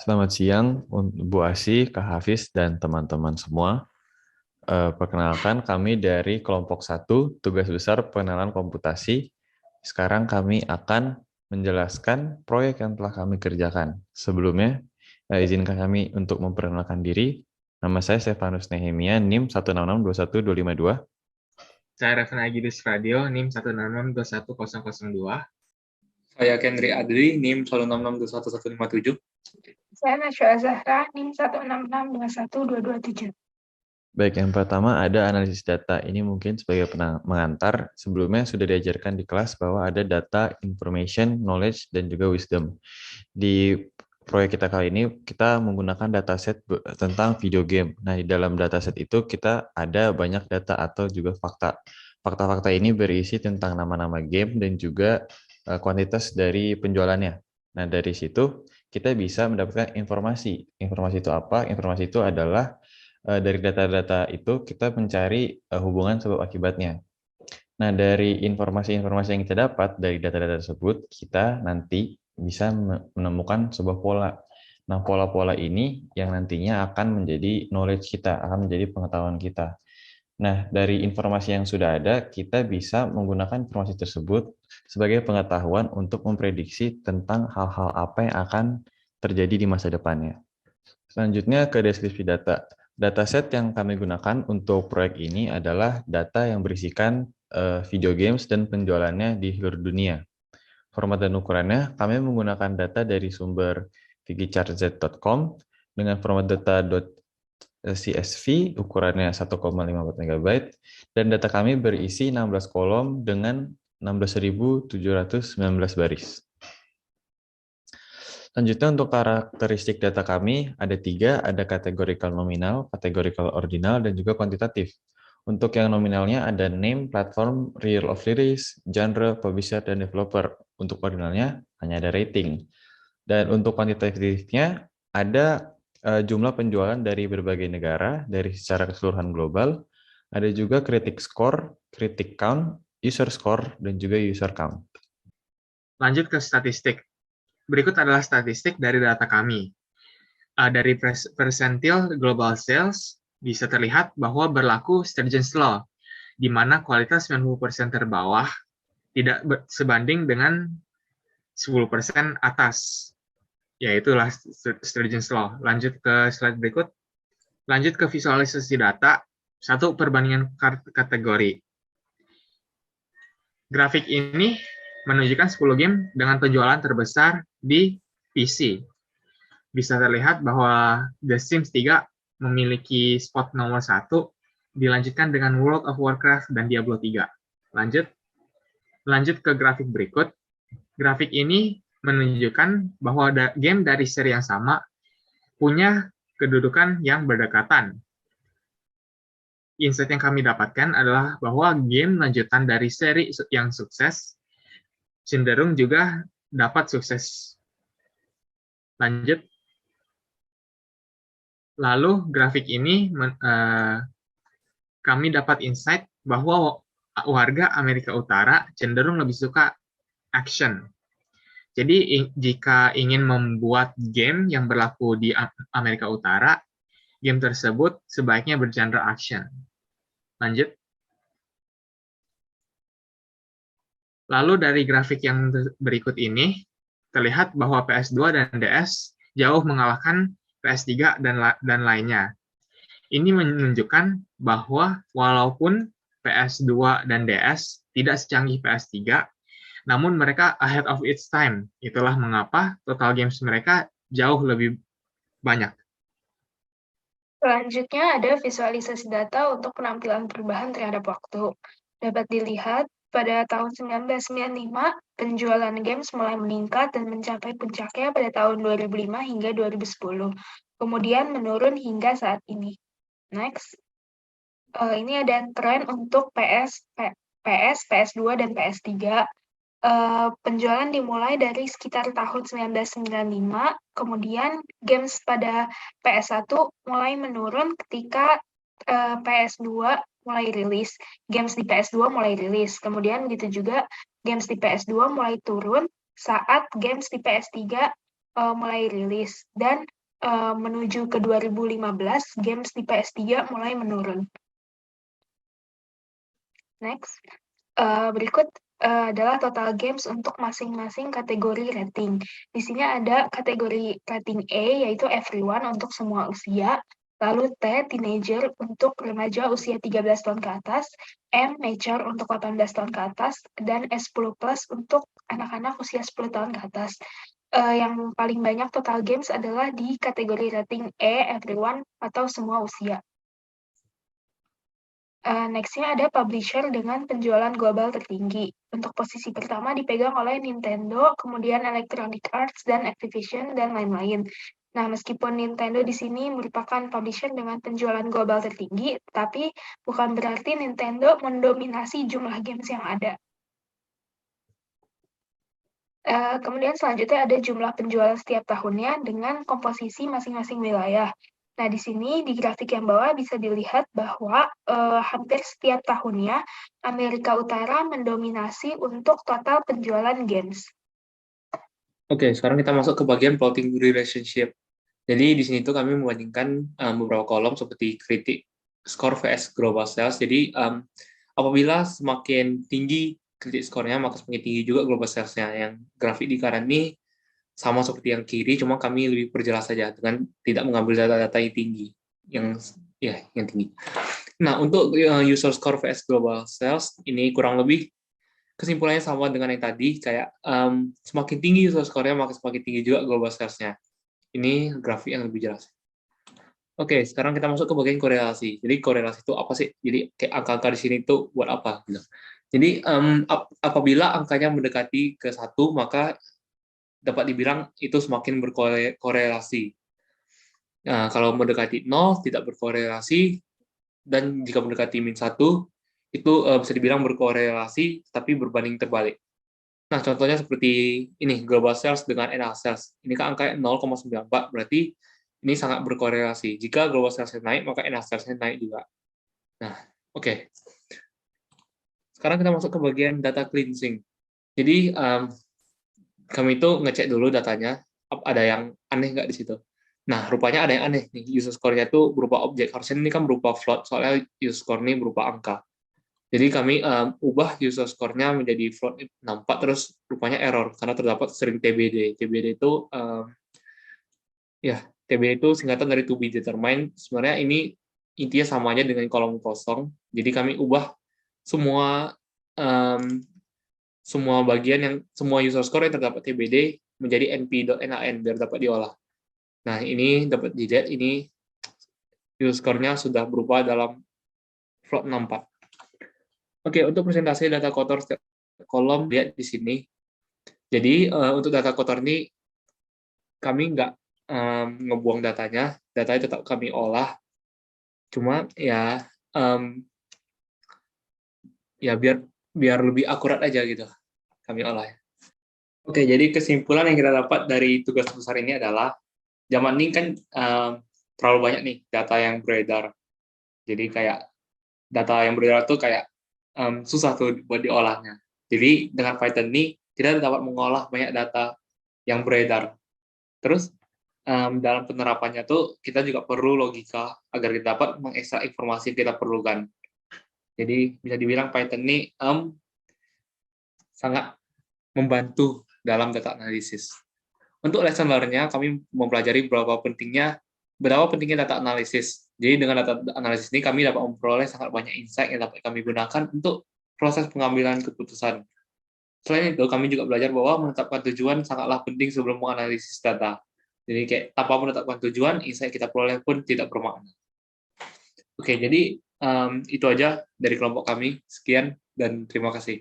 Selamat siang, Bu Asih, Kak Hafiz, dan teman-teman semua. Perkenalkan, kami dari kelompok 1, tugas besar pengenalan komputasi. Sekarang kami akan menjelaskan proyek yang telah kami kerjakan. Sebelumnya, izinkan kami untuk memperkenalkan diri. Nama saya Stefanus Nehemia, NIM 1662152. Saya Revan Agidus Radio, NIM 1662102. Saya Kendri Adri, NIM 166211157. Saya Najwa Zahra, NIM 166212227. Baik, yang pertama ada analisis data. Ini mungkin sebagai mengantar. Sebelumnya sudah diajarkan di kelas bahwa ada data, information, knowledge, dan juga wisdom. Di proyek kita kali ini, kita menggunakan dataset tentang video game. Nah, di dalam dataset itu kita ada banyak data atau juga fakta. Fakta-fakta ini berisi tentang nama-nama game dan juga kuantitas dari penjualannya. Nah, dari situ kita bisa mendapatkan informasi. Informasi itu apa? Informasi itu adalah dari data-data itu kita mencari hubungan sebab akibatnya. Nah, dari informasi-informasi yang kita dapat dari data-data tersebut, kita nanti bisa menemukan sebuah pola. Nah, pola-pola ini yang nantinya akan menjadi knowledge kita, akan menjadi pengetahuan kita. Nah, dari informasi yang sudah ada, kita bisa menggunakan informasi tersebut sebagai pengetahuan untuk memprediksi tentang hal-hal apa yang akan terjadi di masa depannya. Selanjutnya ke deskripsi data. Dataset yang kami gunakan untuk proyek ini adalah data yang berisikan video games dan penjualannya di seluruh dunia. Format dan ukurannya, kami menggunakan data dari sumber vigichartz.com dengan format data.csv, ukurannya 1,54 MB, dan data kami berisi 16 kolom dengan 16.719 baris. Selanjutnya untuk karakteristik data kami ada 3, ada kategorikal nominal, kategorikal ordinal, dan juga kuantitatif. Untuk yang nominalnya ada name, platform, year of release, genre, publisher, dan developer. Untuk ordinalnya hanya ada rating. Dan untuk kuantitatifnya ada jumlah penjualan dari berbagai negara, dari secara keseluruhan global. Ada juga critic score, critic count, user score, dan juga user count. Lanjut ke statistik. Berikut adalah statistik dari data kami. Dari persentil global sales, bisa terlihat bahwa berlaku Sturgeon's Law, di mana kualitas 90% terbawah tidak sebanding dengan 10% atas, yaitulah Sturgeon's Law. Lanjut ke slide berikut. Lanjut ke visualisasi data, 1 perbandingan kategori. Grafik ini menunjukkan 10 game dengan penjualan terbesar di PC. Bisa terlihat bahwa The Sims 3 memiliki spot nomor 1, dilanjutkan dengan World of Warcraft dan Diablo 3. Lanjut ke grafik berikut. Grafik ini menunjukkan bahwa game dari seri yang sama punya kedudukan yang berdekatan. Insight yang kami dapatkan adalah bahwa game lanjutan dari seri yang sukses cenderung juga dapat sukses. Lanjut. Lalu grafik ini kami dapat insight bahwa warga Amerika Utara cenderung lebih suka action. Jadi jika ingin membuat game yang berlaku di Amerika Utara, game tersebut sebaiknya bergenre action. Lanjut. Lalu dari grafik yang berikut ini, terlihat bahwa PS2 dan DS jauh mengalahkan PS3 dan lainnya. Ini menunjukkan bahwa walaupun PS2 dan DS tidak secanggih PS3, namun mereka ahead of its time. Itulah mengapa total games mereka jauh lebih banyak. Selanjutnya ada visualisasi data untuk penampilan perubahan terhadap waktu. Dapat dilihat, pada tahun 1995, penjualan games mulai meningkat dan mencapai puncaknya pada tahun 2005 hingga 2010. Kemudian menurun hingga saat ini. Next. Ini ada tren untuk PS2, dan PS3. Penjualan dimulai dari sekitar tahun 1995, kemudian games pada PS1 mulai menurun ketika PS2 mulai rilis. Games di PS2 mulai rilis, kemudian begitu juga games di PS2 mulai turun saat games di PS3 mulai rilis, dan menuju ke 2015, games di PS3 mulai menurun. Next, berikut adalah total games untuk masing-masing kategori rating. Di sini ada kategori rating E, yaitu everyone untuk semua usia, lalu T, teenager untuk remaja usia 13 tahun ke atas, M, mature untuk 18 tahun ke atas, dan S10 plus untuk anak-anak usia 10 tahun ke atas. Yang paling banyak total games adalah di kategori rating E, everyone, atau semua usia. Next-nya ada publisher dengan penjualan global tertinggi. Untuk posisi pertama dipegang oleh Nintendo, kemudian Electronic Arts, dan Activision, dan lain-lain. Nah, meskipun Nintendo di sini merupakan publisher dengan penjualan global tertinggi, tapi bukan berarti Nintendo mendominasi jumlah games yang ada. Kemudian selanjutnya ada jumlah penjualan setiap tahunnya dengan komposisi masing-masing wilayah. Nah, di sini di grafik yang bawah bisa dilihat bahwa hampir setiap tahunnya Amerika Utara mendominasi untuk total penjualan games. Oke, sekarang kita masuk ke bagian plotting relationship. Jadi di sini tuh kami membandingkan beberapa kolom seperti kritik score vs global sales. Jadi apabila semakin tinggi kritik skornya, maka semakin tinggi juga global sales-nya. Yang grafik di kanan ini sama seperti yang kiri, cuma kami lebih perjelas saja dengan tidak mengambil data-data yang tinggi, yang tinggi. Nah, untuk user score vs global sales ini kurang lebih kesimpulannya sama dengan yang tadi, kayak semakin tinggi user score-nya, maka semakin tinggi juga global sales-nya. Ini grafik yang lebih jelas. Oke, sekarang kita masuk ke bagian korelasi. Jadi korelasi itu apa sih? Jadi kayak angka-angka di sini itu buat apa? Gitu. Jadi apabila angkanya mendekati ke 1, maka dapat dibilang itu semakin berkorelasi. Nah, kalau mendekati 0 tidak berkorelasi, dan jika mendekati -1 itu bisa dibilang berkorelasi tapi berbanding terbalik. Nah, contohnya seperti ini, global sales dengan NA sales. Ini kan angkanya 0,94, berarti ini sangat berkorelasi. Jika global sales naik, maka NA sales naik juga. Nah, oke. Sekarang kita masuk ke bagian data cleansing. Jadi, kami itu ngecek dulu datanya, ada yang aneh nggak di situ. Nah, rupanya ada yang aneh nih, user score-nya itu berupa objek. Harusnya ini kan berupa float, soalnya user score ini berupa angka. Jadi kami ubah user score-nya menjadi float 64, terus rupanya error, karena terdapat string TBD. TBD itu, TBD itu singkatan dari to be determined. Sebenarnya ini intinya samanya dengan kolom kosong. Jadi kami ubah semua bagian yang semua user score yang terdapat TBD menjadi np.nan biar dapat diolah. Nah, ini dapat dilihat, ini user score-nya sudah berubah dalam float 64. Oke, untuk presentasi data kotor setiap kolom lihat di sini. Jadi untuk data kotor ini kami nggak ngebuang datanya tetap kami olah. Cuma ya biar lebih akurat aja gitu kami olah. Oke, jadi kesimpulan yang kita dapat dari tugas besar ini adalah zaman ini kan terlalu banyak nih data yang beredar. Jadi kayak data yang beredar tuh kayak susah tuh buat diolahnya. Jadi dengan Python ini kita dapat mengolah banyak data yang beredar. Terus dalam penerapannya tuh kita juga perlu logika agar kita dapat mengekstrak informasi yang kita perlukan. Jadi bisa dibilang Python ini sangat membantu dalam data analisis. Untuk lesson learn-nya kami mempelajari berapa pentingnya data analisis. Jadi dengan data analisis ini kami dapat memperoleh sangat banyak insight yang dapat kami gunakan untuk proses pengambilan keputusan. Selain itu, kami juga belajar bahwa menetapkan tujuan sangatlah penting sebelum menganalisis data. Jadi kayak tanpa menetapkan tujuan, insight kita peroleh pun tidak bermakna. Oke, jadi itu aja dari kelompok kami. Sekian dan terima kasih.